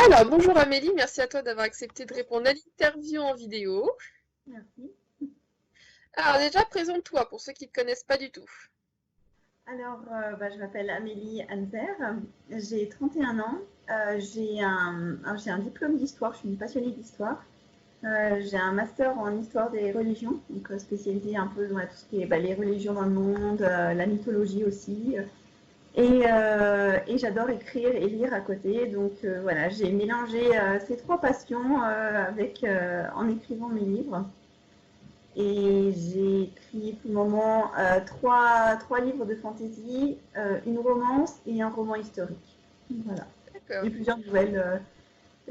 Alors, bonjour Amélie, merci à toi d'avoir accepté de répondre à l'interview en vidéo. Merci. Alors déjà, présente-toi pour ceux qui ne te connaissent pas du tout. Je m'appelle Amélie Anzer, j'ai 31 ans, j'ai un diplôme d'histoire, je suis une passionnée d'histoire. J'ai un master en histoire des religions, donc spécialisée un peu dans tout ce qui est les religions dans le monde, la mythologie aussi. Et j'adore écrire et lire à côté, donc voilà, j'ai mélangé ces trois passions en écrivant mes livres. Et j'ai écrit pour le moment trois livres de fantasy, une romance et un roman historique. Voilà. D'accord, Et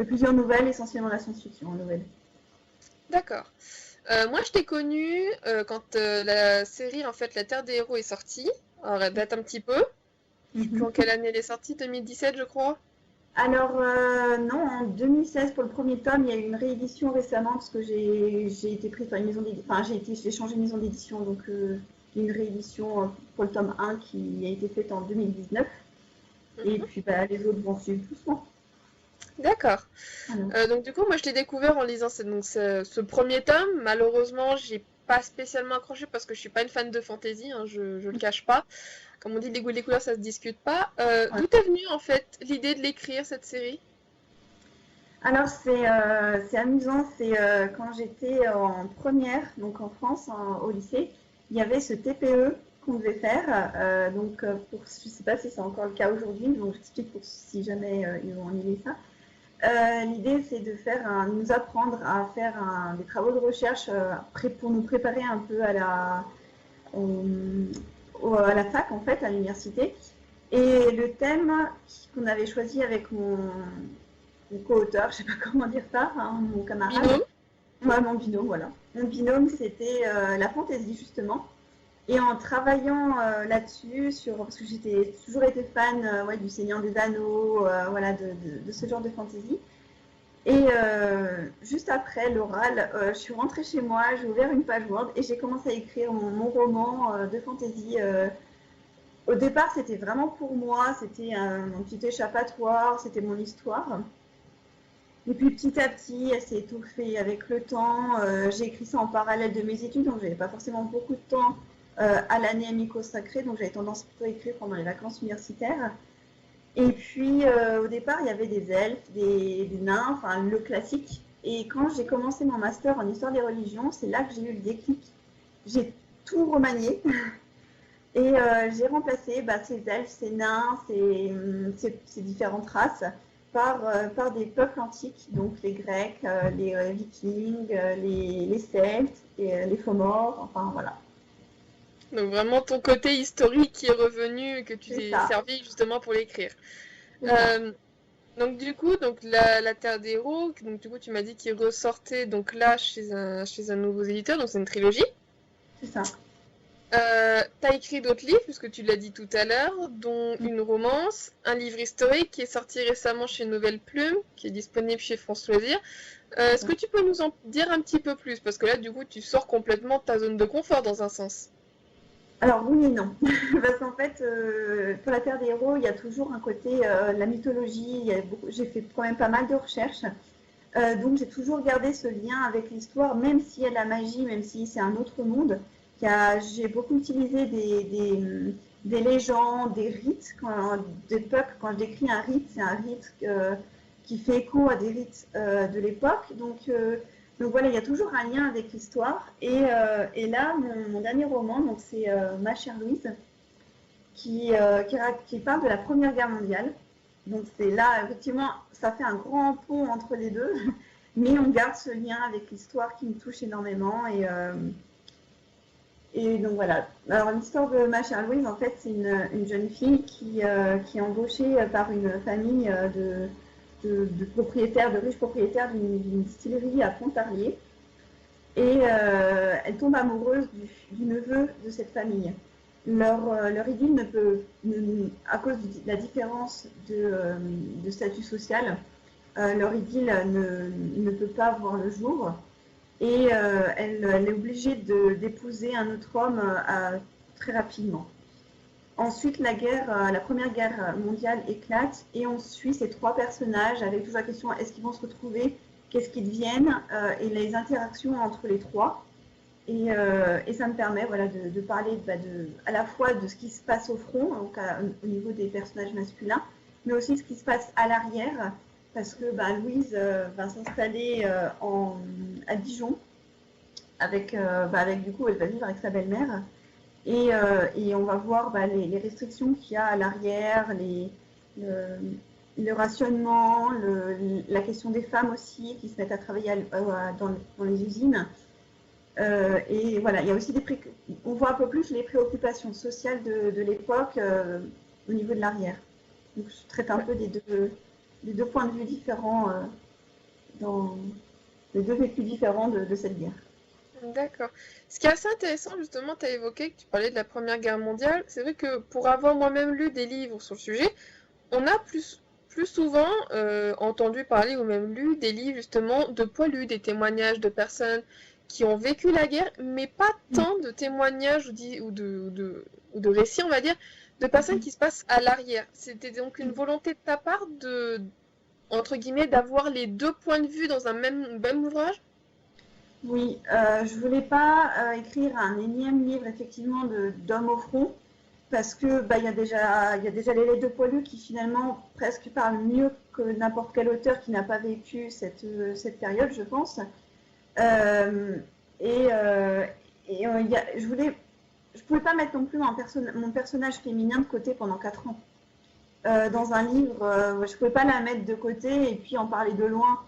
plusieurs nouvelles, essentiellement la science-fiction en nouvelles. d'accord. Moi, je t'ai connue quand la série, en fait, La Terre des Héros est sortie. Alors, elle date un petit peu. Je sais plus en Mhm. quelle année elle est sortie, 2017, je crois. Non, en 2016 pour le premier tome, il y a eu une réédition récemment parce que j'ai été prise par une maison d'édition, enfin j'ai changé de maison d'édition, donc une réédition pour le tome 1 qui a été faite en 2019. Et Mhm. puis les autres vont suivre doucement. D'accord. Voilà. Donc du coup, moi, je l'ai découvert en lisant ce premier tome. Malheureusement, j'ai pas spécialement accroché parce que je suis pas une fan de fantasy, hein, je le cache pas. Comme on dit, les goûts et les couleurs, ça se discute pas. D'où est venue en fait l'idée de l'écrire cette série? C'est amusant, c'est quand j'étais en première, donc en France, au lycée, il y avait ce TPE qu'on devait faire. Je ne sais pas si c'est encore le cas aujourd'hui, donc j'explique pour si jamais ils ont annulé ça. L'idée, c'est de nous apprendre à faire des travaux de recherche pour nous préparer un peu au- à la fac, en fait, à l'université. Et le thème qu'on avait choisi avec mon co-auteur, je sais pas comment dire ça, hein, mon camarade, Binôme? ouais, mon binôme, voilà. Mon binôme, c'était la fantaisie, justement. Et en travaillant là-dessus, parce que j'étais toujours été fan ouais, du Seigneur des Anneaux, voilà, de ce genre de fantaisie. Et juste après l'oral, je suis rentrée chez moi, j'ai ouvert une page Word et j'ai commencé à écrire mon roman de fantaisie. Au départ, c'était vraiment pour moi, c'était mon petit échappatoire, c'était mon histoire. Et puis petit à petit, elle s'est étoffée avec le temps. J'ai écrit ça en parallèle de mes études, donc j'avais pas forcément beaucoup de temps à l'année à m'y consacrer, donc j'avais tendance plutôt à écrire pendant les vacances universitaires. Et puis au départ, il y avait des elfes, des nains, enfin le classique. Et quand j'ai commencé mon master en histoire des religions, c'est là que j'ai eu le déclic. J'ai tout remanié et j'ai remplacé ces elfes, ces nains, ces différentes races par des peuples antiques, donc les Grecs, les Vikings, les Celtes, et, les Fomors, enfin voilà. Donc vraiment ton côté historique qui est revenu et que tu C'est t'es ça, servi justement pour l'écrire. c'est ça, Euh, donc du coup, la Terre des Héros, donc du coup tu m'as dit qu'il ressortait donc là chez un nouveau éditeur, donc c'est une trilogie. c'est ça. T'as écrit d'autres livres, puisque tu l'as dit tout à l'heure, dont une romance, un livre historique qui est sorti récemment chez Nouvelle Plume, qui est disponible chez France Loisirs. Est-ce que tu peux nous en dire un petit peu plus? Parce que là, du coup, tu sors complètement de ta zone de confort dans un sens. Alors oui et non, parce qu'en fait, pour la Terre des Héros, il y a toujours un côté, la mythologie, j'ai fait quand même pas mal de recherches, donc j'ai toujours gardé ce lien avec l'histoire, même s'il y a de la magie, même si c'est un autre monde. J'ai beaucoup utilisé des légendes, des rites, des peuples. Quand je décris un rite, c'est un rite qui fait écho à des rites de l'époque. Donc voilà, il y a toujours un lien avec l'histoire. Et là, mon dernier roman, donc c'est Ma chère Louise, qui parle de la Première Guerre mondiale. Donc c'est là, effectivement, ça fait un grand pont entre les deux, mais on garde ce lien avec l'histoire qui me touche énormément. Et donc voilà. Alors l'histoire de Ma chère Louise, en fait, c'est une jeune fille qui est embauchée par une famille de propriétaires, de riches propriétaires d'une distillerie à Pontarlier. Et elle tombe amoureuse du neveu de cette famille. Leur idylle ne peut, à cause de la différence de statut social, leur idylle ne peut pas voir le jour. Et elle est obligée d'épouser un autre homme très rapidement. Ensuite, la Première Guerre mondiale éclate et on suit ces trois personnages avec toujours la question est-ce qu'ils vont se retrouver, qu'est-ce qu'ils deviennent et les interactions entre les trois. Et ça me permet voilà, de parler à la fois de ce qui se passe au front, donc au niveau des personnages masculins, mais aussi ce qui se passe à l'arrière, parce que Louise va s'installer à Dijon, avec du coup, elle va vivre avec sa belle-mère. Et on va voir les restrictions qu'il y a à l'arrière, le rationnement, la question des femmes aussi qui se mettent à travailler dans les usines. Et voilà, il y a aussi on voit un peu plus les préoccupations sociales de l'époque au niveau de l'arrière. Donc je traite un peu des deux points de vue différents, dans les deux vécus différents de cette guerre. D'accord. Ce qui est assez intéressant, justement, tu as évoqué que tu parlais de la Première Guerre mondiale. C'est vrai que pour avoir moi-même lu des livres sur le sujet, on a plus souvent entendu parler ou même lu des livres justement de poilus, des témoignages de personnes qui ont vécu la guerre, mais pas tant de témoignages ou de récits, on va dire, de personnes qui se passent à l'arrière. C'était donc une volonté de ta part entre guillemets, d'avoir les deux points de vue dans un même ouvrage? Oui, je voulais pas écrire un énième livre effectivement d'hommes au front parce que il y a déjà les lettres de Poilu qui finalement presque parlent mieux que n'importe quel auteur qui n'a pas vécu cette période, je pense. Euh, et je pouvais pas mettre non plus mon personnage féminin de côté pendant 4 ans. Dans un livre, je pouvais pas la mettre de côté et puis en parler de loin.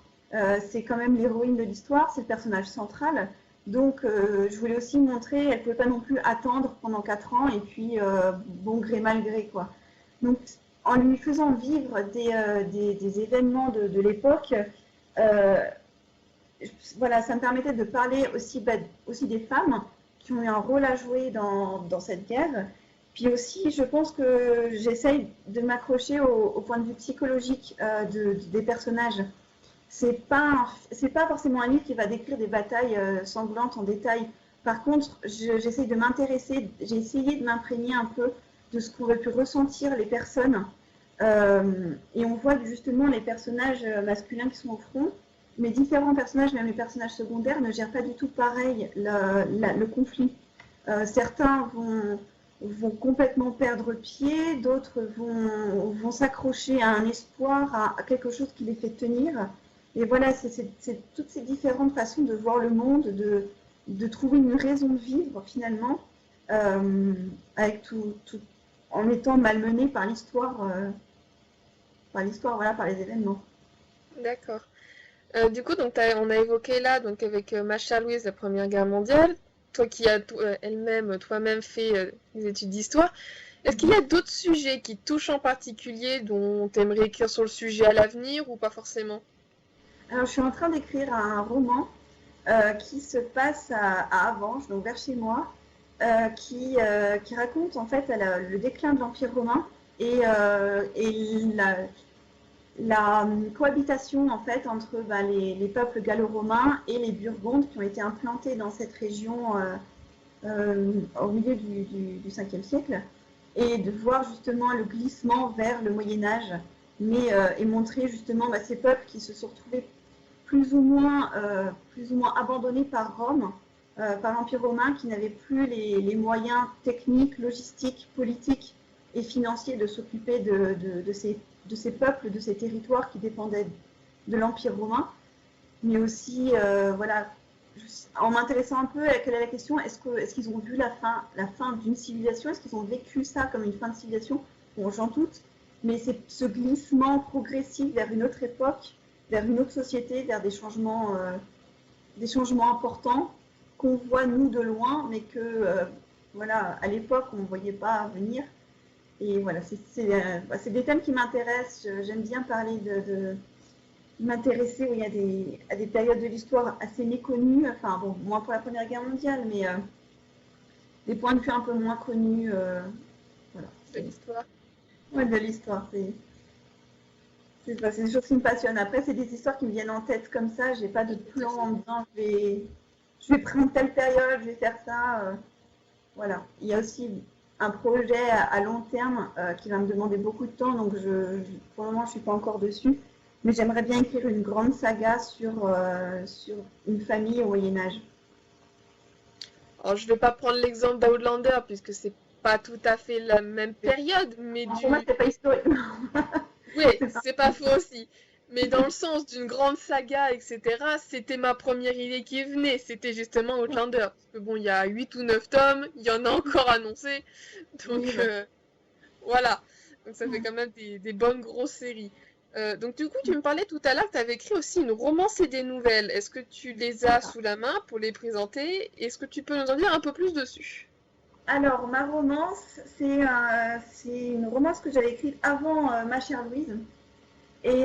C'est quand même l'héroïne de l'histoire, c'est le personnage central. Donc, je voulais aussi montrer, elle ne pouvait pas non plus attendre pendant 4 ans et puis bon gré mal gré quoi. Donc, en lui faisant vivre des événements de l'époque, euh, voilà, ça me permettait de parler aussi des femmes qui ont eu un rôle à jouer dans cette guerre. Puis aussi, je pense que j'essaye de m'accrocher au point de vue psychologique des personnages. C'est pas forcément un livre qui va décrire des batailles sanglantes en détail. Par contre, j'essaye de m'intéresser, j'ai essayé de m'imprégner un peu de ce qu'auraient pu ressentir les personnes. Et on voit justement les personnages masculins qui sont au front, mais différents personnages, même les personnages secondaires, ne gèrent pas du tout pareil le conflit. Certains vont complètement perdre pied, d'autres vont s'accrocher à un espoir, à quelque chose qui les fait tenir. Et voilà, c'est toutes ces différentes façons de voir le monde, de trouver une raison de vivre finalement, avec en étant malmené voilà, par les événements. D'accord. Du coup, donc, on a évoqué là, donc avec Macha Louise, la Première Guerre mondiale, toi qui as elle-même, toi-même fait des études d'histoire, est-ce qu'il y a d'autres sujets qui te touchent en particulier dont tu aimerais écrire sur le sujet à l'avenir ou pas forcément? Alors, je suis en train d'écrire un roman qui se passe à Avanches, donc vers chez moi, qui raconte en fait le déclin de l'Empire romain et la cohabitation en fait entre les peuples gallo-romains et les Burgondes qui ont été implantés dans cette région au milieu du 5e siècle et de voir justement le glissement vers le Moyen Âge et montrer justement ces peuples qui se sont retrouvés plus ou moins abandonnés par Rome, par l'Empire romain, qui n'avait plus les moyens techniques, logistiques, politiques et financiers de s'occuper de ces peuples, de ces territoires qui dépendaient de l'Empire romain. Mais aussi, voilà, en m'intéressant un peu à quelle est la question, est-ce qu'ils ont vu la fin d'une civilisation? Est-ce qu'ils ont vécu ça comme une fin de civilisation? Bon, j'en doute, mais c'est ce glissement progressif vers une autre époque, vers une autre société, vers des changements importants qu'on voit nous de loin, mais que voilà, à l'époque on ne voyait pas venir. Et voilà, c'est des thèmes qui m'intéressent. J'aime bien parler m'intéresser à des périodes de l'histoire assez méconnues, enfin bon, moins pour la Première Guerre mondiale, mais des points de vue un peu moins connus. Voilà. De l'histoire. Ouais, de l'histoire, c'est des choses qui me passionnent. Après, c'est des histoires qui me viennent en tête comme ça. J'ai pas de plan en disant je vais prendre telle période, je vais faire ça. Voilà. Il y a aussi un projet à long terme qui va me demander beaucoup de temps, donc pour le moment, je ne suis pas encore dessus. Mais j'aimerais bien écrire une grande saga sur une famille au Moyen-Âge. Alors, je vais pas prendre l'exemple d'Outlander, puisque c'est pas tout à fait la même période, mais Pour moi, c'est pas historique. Oui, C'est pas... c'est pas faux aussi. Mais dans le sens d'une grande saga, etc., c'était ma première idée qui venait. C'était justement Outlander. Parce que bon, il y a 8 ou 9 tomes, il y en a encore annoncé. Oui, Donc bah, voilà. Donc ça fait quand même des bonnes grosses séries. Donc du coup, tu me parlais tout à l'heure que tu avais écrit aussi une romance et des nouvelles. Est-ce que tu les as sous la main pour les présenter? Est-ce que tu peux nous en dire un peu plus dessus? alors, ma romance, c'est une romance que j'avais écrite avant Ma chère Louise. Et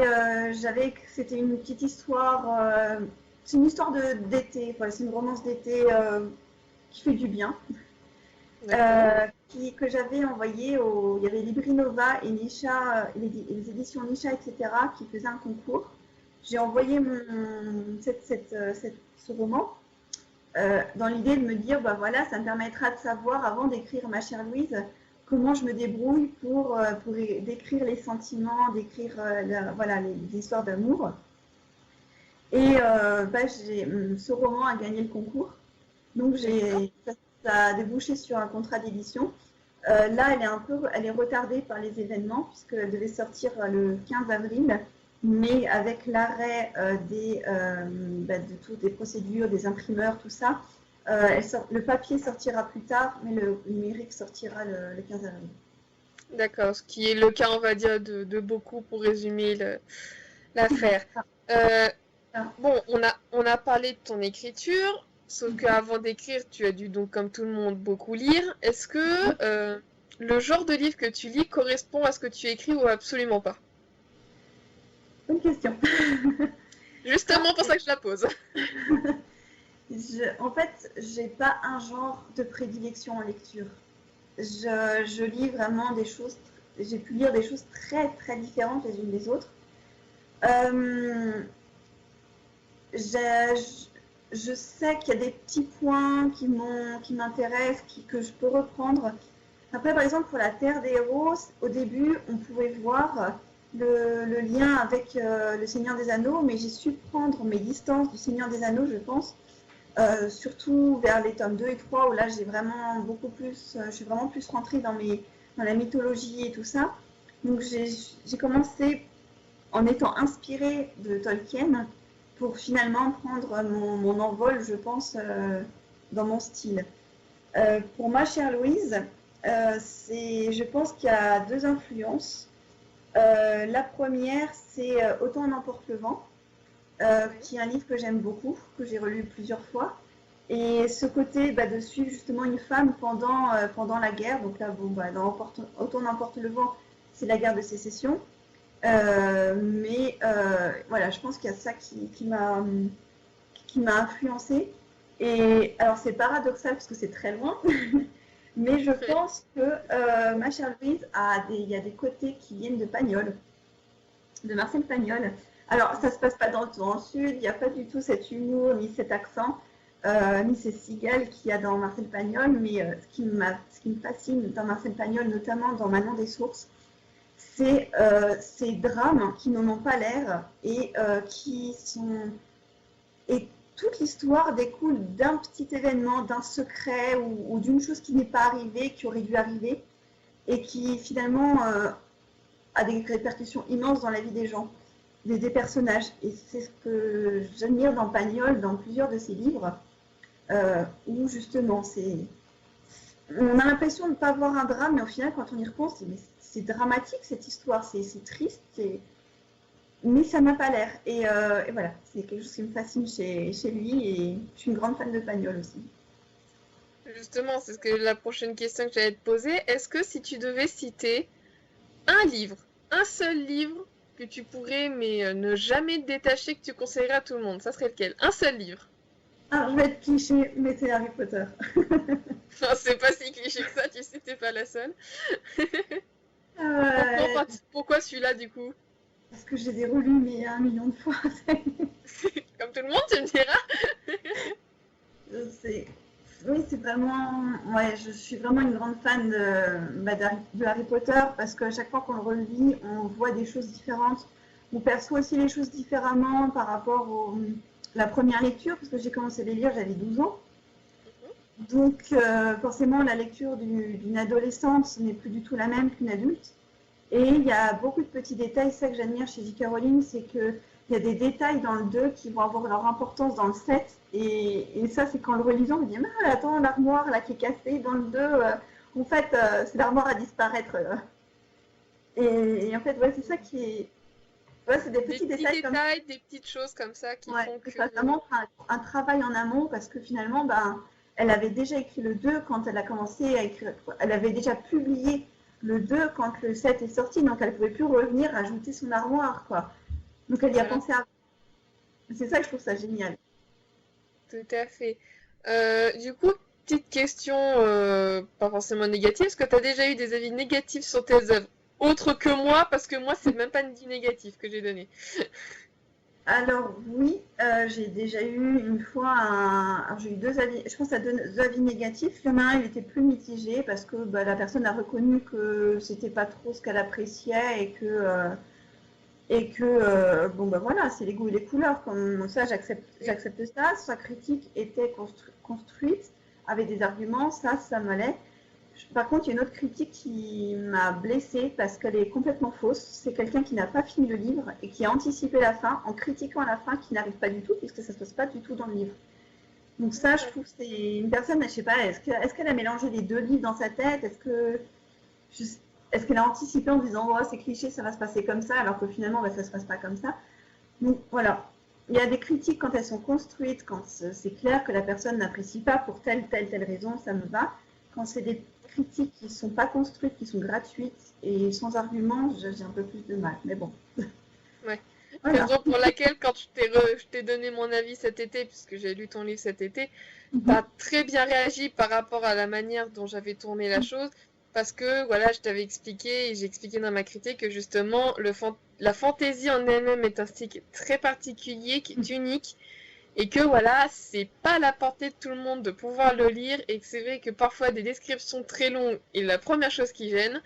c'était une petite histoire, c'est une histoire d'été, voilà, c'est une romance d'été qui fait du bien, D'accord. que j'avais envoyée il y avait Librinova et Nisha, les éditions Nisha, etc., qui faisaient un concours. J'ai envoyé ce roman dans l'idée de me dire, bah voilà, ça me permettra de savoir, avant d'écrire Ma chère Louise, comment je me débrouille pour décrire les sentiments, décrire voilà, les histoires d'amour. Et bah, ce roman a gagné le concours. Donc D'accord. ça a débouché sur un contrat d'édition. Là, elle est retardée par les événements puisqu'elle devait sortir le 15 avril, mais avec l'arrêt de toutes les procédures, des imprimeurs, tout ça, le papier sortira plus tard, mais le numérique sortira le 15 avril. D'accord. Ce qui est le cas, on va dire, de beaucoup pour résumer l'affaire. Euh, Ah, Bon, on a parlé de ton écriture, sauf qu'avant d'écrire, tu as dû donc, comme tout le monde, beaucoup lire. Est-ce que le genre de livre que tu lis correspond à ce que tu écris ou absolument pas? bonne question. Ça, Justement pour ça que je la pose. en fait, j'ai pas un genre de prédilection en lecture. Je lis vraiment des choses, j'ai pu lire des choses très très différentes les unes des autres. Euh, je sais qu'il y a des petits points qui m'intéressent, que je peux reprendre. Après, par exemple, pour la Terre des héros, au début, on pouvait voir le lien avec le Seigneur des Anneaux, mais j'ai su prendre mes distances du Seigneur des Anneaux, je pense, surtout vers les tomes 2 et 3, où là, j'ai vraiment beaucoup plus, je suis vraiment plus rentrée dans la mythologie et tout ça. Donc, j'ai commencé en étant inspirée de Tolkien pour finalement prendre mon envol, je pense, dans mon style. Pour Ma chère Louise, je pense qu'il y a deux influences. La première, c'est Autant en emporte le vent, Oui. qui est un livre que j'aime beaucoup, que j'ai relu plusieurs fois. Et ce côté de suivre justement une femme pendant la guerre, donc là, bon, dans Autant en emporte le vent, c'est la guerre de sécession. Mais voilà, je pense qu'il y a ça qui m'a influencée. Et alors c'est paradoxal parce que c'est très loin, mais je pense que Ma chère Louise il y a des côtés qui viennent de Pagnol, de Marcel Pagnol. Alors ça se passe pas dans le sud, il n'y a pas du tout cet humour ni cet accent, ni ces cigales qu'il y a dans Marcel Pagnol, mais ce qui me fascine dans Marcel Pagnol, notamment dans Manon des Sources, c'est ces drames qui n'en ont pas l'air et qui sont et toute l'histoire découle d'un petit événement, d'un secret ou d'une chose qui n'est pas arrivée, qui aurait dû arriver, et qui finalement a des répercussions immenses dans la vie des gens, des personnages. Et c'est ce que j'admire dans Pagnol, dans plusieurs de ses livres, où justement on a l'impression de ne pas voir un drame, mais au final, quand on y repense, c'est dramatique cette histoire, c'est triste, mais ça n'a pas l'air. Et voilà, c'est quelque chose qui me fascine chez lui et je suis une grande fan de Pagnol aussi. Justement, c'est la prochaine question que j'allais te poser. Est-ce que si tu devais citer un livre, un seul livre que tu pourrais mais ne jamais te détacher, que tu conseillerais à tout le monde, ça serait lequel? Un seul livre. Ah, je vais être cliché, mais c'est Harry Potter. Enfin, c'est pas si cliché que ça, tu sais, t'es pas la seule. Euh, Pourquoi celui-là du coup? parce que j'ai des relus, mais 1 million de fois. Comme tout le monde, tu me diras. Je sais. Oui, c'est vraiment. Ouais, je suis vraiment une grande fan de Harry Potter parce qu'à chaque fois qu'on le relit, on voit des choses différentes. On perçoit aussi les choses différemment par rapport à la première lecture, parce que j'ai commencé à les lire, j'avais 12 ans. Donc, forcément, la lecture d'une adolescente n'est plus du tout la même qu'une adulte. Et il y a beaucoup de petits détails. Ça que j'admire chez J.K. Rowling, c'est qu'il y a des détails dans le 2 qui vont avoir leur importance dans le 7. Et ça, c'est quand le relisant, on me dit ah, attends, l'armoire là qui est cassée dans le 2, en fait, c'est l'armoire à disparaître. Et en fait, ouais, c'est ça qui est. Ouais, c'est des Des petits petits détails comme ça. détails, des petites choses comme ça qui Ouais, font c'est que... ça. Ça montre un travail en amont parce que finalement, ben, elle avait déjà écrit le 2 quand elle a commencé à écrire. Elle avait déjà publié le 2 quand le 7 est sorti, donc elle ne pouvait plus revenir ajouter son armoire, quoi. Donc elle y a Voilà, pensé à. C'est ça que je trouve ça génial. tout à fait. Du coup, petite question, pas forcément négative, est-ce que tu as déjà eu des avis négatifs sur tes œuvres? Autres que moi, parce que moi, c'est même pas une négatif que j'ai donné. Alors oui, j'ai déjà eu une fois alors, j'ai eu deux avis, je pense à deux avis négatifs. Il y en a un, il était plus mitigé parce que bah, la personne a reconnu que c'était pas trop ce qu'elle appréciait et que bon bah voilà, c'est les goûts et les couleurs. Comme ça, j'accepte ça. Sa critique était construite avec des arguments, ça m'allait. Par contre, il y a une autre critique qui m'a blessée parce qu'elle est complètement fausse. C'est quelqu'un qui n'a pas fini le livre et qui a anticipé la fin en critiquant la fin qui n'arrive pas du tout, puisque ça ne se passe pas du tout dans le livre. Donc ça, je trouve que c'est une personne, je sais pas, est-ce qu'elle a mélangé les deux livres dans sa tête? Est-ce qu'elle a anticipé en disant, oh, c'est cliché, ça va se passer comme ça, alors que finalement, bah, ça ne se passe pas comme ça. Donc voilà. Il y a des critiques quand elles sont construites, quand c'est clair que la personne n'apprécie pas pour telle raison, ça me va. Quand c'est des critiques qui ne sont pas construites, qui sont gratuites et sans argument, j'ai un peu plus de mal. Mais bon, Ouais. voilà. Raison pour laquelle, quand je t'ai donné mon avis cet été, puisque j'ai lu ton livre cet été, Mhm. t'as très bien réagi par rapport à la manière dont j'avais tourné la chose, parce que voilà, je t'avais expliqué et j'ai expliqué dans ma critique que justement la fantaisie en elle-même est un style très particulier, qui est unique, et que voilà, c'est pas à la portée de tout le monde de pouvoir le lire, et que c'est vrai que parfois des descriptions très longues est la première chose qui gêne.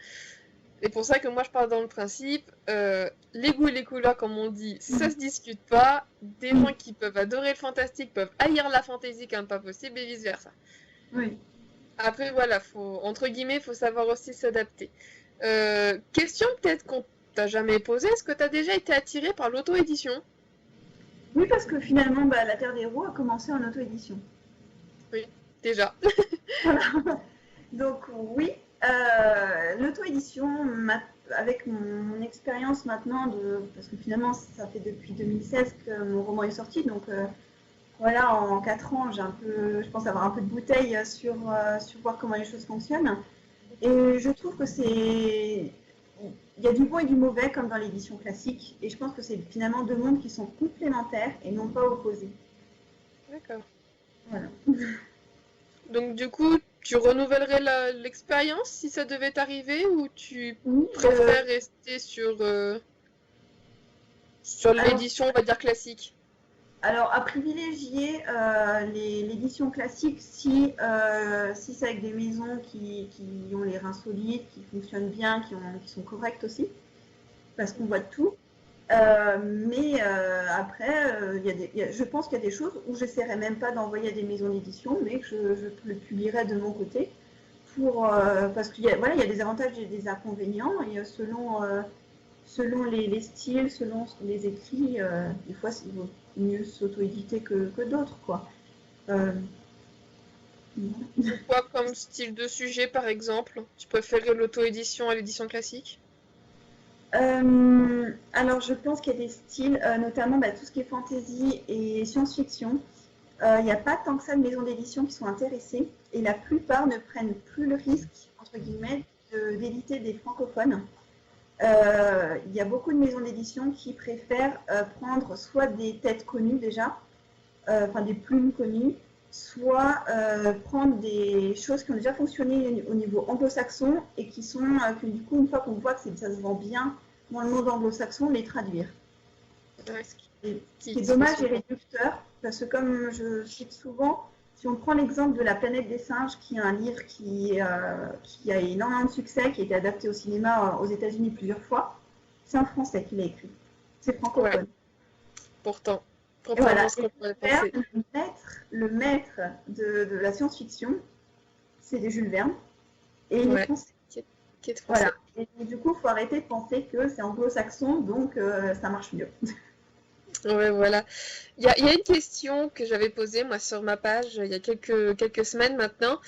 C'est pour ça que moi je parle dans le principe, les goûts et les couleurs, comme on dit, ça se discute pas. Des gens qui peuvent adorer le fantastique peuvent haïr la fantaisie comme pas possible et vice versa. Oui. Après voilà, entre guillemets, faut savoir aussi s'adapter. Question peut-être qu'on t'a jamais posée, est-ce que t'as déjà été attiré par l'auto-édition? Oui, parce que finalement, bah, La Terre des Héros a commencé en auto-édition. Oui, déjà. Voilà. Donc oui, l'auto-édition, avec mon expérience maintenant, parce que finalement ça fait depuis 2016 que mon roman est sorti, donc voilà, en 4 ans, je pense avoir un peu de bouteille sur voir comment les choses fonctionnent. Et je trouve que il y a du bon et du mauvais comme dans l'édition classique, et je pense que c'est finalement deux mondes qui sont complémentaires et non pas opposés. D'accord. Voilà. Donc du coup, tu renouvellerais l'expérience si ça devait arriver ou tu Oui, préfères rester sur alors l'édition, on va dire classique? Alors, à privilégier l'édition classique si c'est avec des maisons qui ont les reins solides, qui fonctionnent bien, qui sont correctes aussi, parce qu'on voit de tout. Mais après, je pense qu'il y a des choses où j'essaierai même pas d'envoyer à des maisons d'édition, mais que je le publierai de mon côté parce qu'il y a des avantages et des inconvénients, et selon les styles, selon les écrits, des fois c'est mieux s'auto-éditer que d'autres, quoi. Euh, Quoi comme style de sujet, par exemple? Tu préférais l'auto-édition à l'édition classique? alors je pense qu'il y a des styles, notamment bah, tout ce qui est fantasy et science-fiction. Il n'y a pas tant que ça de maisons d'édition qui sont intéressées, et la plupart ne prennent plus le risque, entre guillemets, d'éditer des francophones. Il y a beaucoup de maisons d'édition qui préfèrent prendre soit des têtes connues déjà, enfin des plumes connues, soit prendre des choses qui ont déjà fonctionné au niveau anglo-saxon et qui sont, que du coup, une fois qu'on voit que ça se vend bien dans le monde anglo-saxon, les traduire. Ouais, Ce qui est se fait dommage et souvent. réducteur, parce que comme je cite souvent, Si on prend l'exemple de La planète des singes, qui est un livre qui a énormément de succès, qui a été adapté au cinéma aux États-Unis plusieurs fois, c'est un Français qui l'a écrit. C'est Ouais, francophone. pourtant. Et voilà. Contrairement à ce Et qu'on pourrait penser. le maître de la science-fiction, c'est Jules Verne. Et il est Ouais, français. qui est Voilà. français. Et du coup, il faut arrêter de penser que c'est anglo-saxon, donc ça marche mieux. Ouais, voilà. Il y a une question que j'avais posée, moi, sur ma page, il y a quelques semaines maintenant.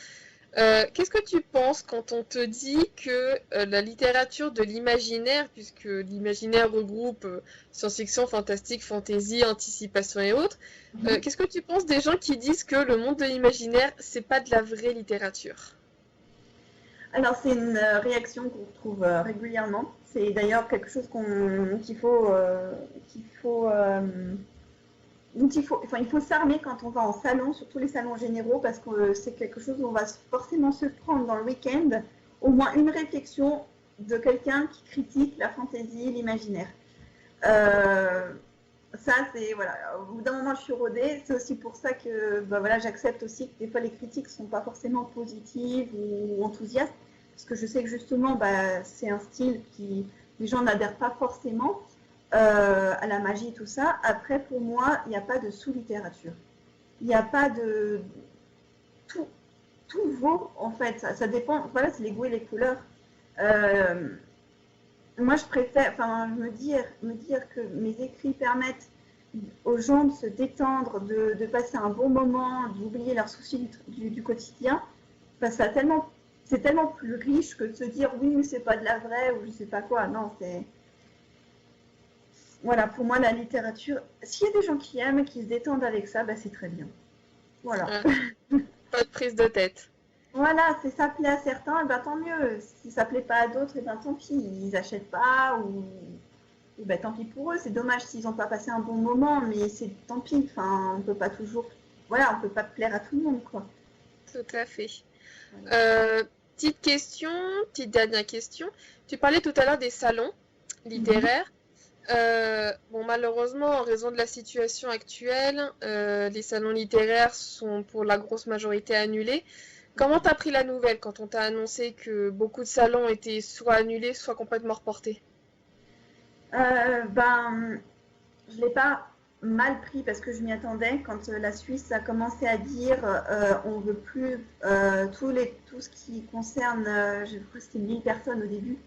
Qu'est-ce que tu penses quand on te dit que la littérature de l'imaginaire, puisque l'imaginaire regroupe science-fiction, fantastique, fantasy, anticipation et autres, qu'est-ce que tu penses des gens qui disent que le monde de l'imaginaire, c'est pas de la vraie littérature? Alors, c'est une réaction qu'on retrouve régulièrement. C'est d'ailleurs quelque chose qu'il faut, dont il faut s'armer quand on va en salon, surtout les salons généraux, parce que c'est quelque chose où on va forcément se prendre dans le week-end au moins une réflexion de quelqu'un qui critique la fantaisie, l'imaginaire. Euh, Ça, c'est voilà. Au bout d'un moment, je suis rodée. C'est aussi pour ça que bah, voilà, j'accepte aussi que des fois les critiques ne sont pas forcément positives ou enthousiastes, parce que je sais que justement, bah, c'est un style qui les gens n'adhèrent pas forcément à la magie, tout ça. Après, pour moi, il n'y a pas de sous-littérature. Il n'y a pas de tout, tout vaut en fait. Ça dépend. Voilà, c'est les goûts et les couleurs. Euh, Moi, je préfère, enfin, me dire que mes écrits permettent aux gens de se détendre, de passer un bon moment, d'oublier leurs soucis du quotidien, enfin, c'est tellement plus riche que de se dire oui, mais c'est pas de la vraie ou je sais pas quoi. Non, c'est. Voilà, pour moi, la littérature, s'il y a des gens qui aiment et qui se détendent avec ça, bah, c'est très bien. Voilà. Ah, pas de prise de tête. Voilà, si ça plaît à certains, et ben, tant mieux. Si ça plaît pas à d'autres, et ben, tant pis, ils n'achètent pas ou ben, tant pis pour eux. C'est dommage s'ils n'ont pas passé un bon moment, mais c'est tant pis. Enfin, on peut pas toujours, voilà, on peut pas plaire à tout le monde, quoi. Tout à fait. Voilà. Euh, petite question, petite dernière question. Tu parlais tout à l'heure des salons Mhm. littéraires. Bon, malheureusement, en raison de la situation actuelle, les salons littéraires sont pour la grosse majorité annulés. Comment t'as pris la nouvelle quand on t'a annoncé que beaucoup de salons étaient soit annulés, soit complètement reportés? Ben, je l'ai pas mal pris parce que je m'y attendais quand la Suisse a commencé à dire on veut plus tout ce qui concerne, je crois que c'était 1000 personnes au début,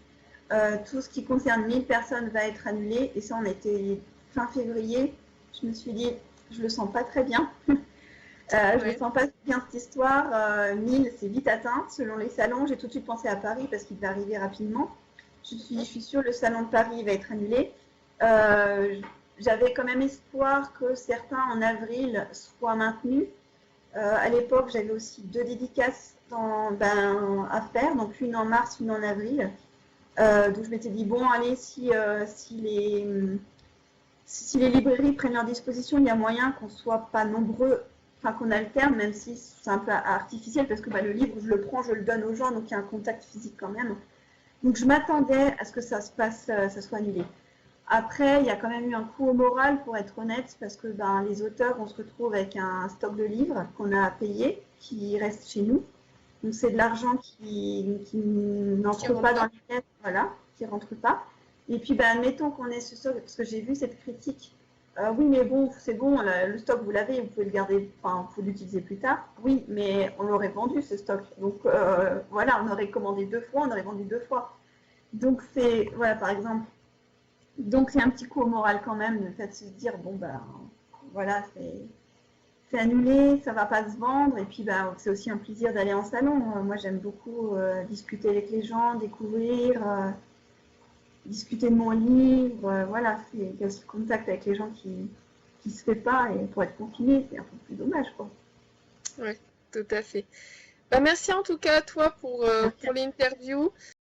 tout ce qui concerne 1000 personnes va être annulé. Et ça, on était fin février. Je me suis dit, je le sens pas très bien. Je ne Ouais. sens pas bien cette histoire. 1000, c'est vite atteint selon les salons. J'ai tout de suite pensé à Paris parce qu'il va arriver rapidement. Je suis sûre que le salon de Paris va être annulé. Euh, J'avais quand même espoir que certains en avril soient maintenus. À l'époque, j'avais aussi deux dédicaces à faire, donc une en mars, une en avril. Donc je m'étais dit, bon, allez, si les librairies prennent leur disposition, il y a moyen qu'on ne soit pas nombreux, enfin qu'on alterne, même si c'est un peu artificiel, parce que bah, le livre, je le prends, je le donne aux gens, donc il y a un contact physique quand même. Donc je m'attendais à ce que ça se passe, ça soit annulé. Après, il y a quand même eu un coup au moral, pour être honnête, parce que ben, les auteurs, on se retrouve avec un stock de livres qu'on a à payer, qui reste chez nous. Donc c'est de l'argent qui Qui n'entre rentre pas dans pas? les caisses, voilà, qui rentre pas. Et puis ben, admettons qu'on ait ce stock, parce que j'ai vu cette critique. Oui, mais bon, c'est bon, le stock vous l'avez, vous pouvez le garder, enfin, vous pouvez l'utiliser plus tard. Oui, mais on l'aurait vendu ce stock. Donc voilà, on aurait commandé deux fois, on aurait vendu deux fois. Donc c'est, voilà, par exemple. Donc c'est un petit coup au moral quand même, le fait de se dire, bon ben voilà, c'est annulé, ça va pas se vendre. Et puis bah, c'est aussi un plaisir d'aller en salon. Moi j'aime beaucoup discuter avec les gens, découvrir, discuter de mon livre. Voilà, il y a ce contact avec les gens qui se fait pas. Et pour être confiné, c'est un peu plus dommage, quoi. Ouais, tout à fait. Bah, merci en tout cas à toi pour Merci. l'interview.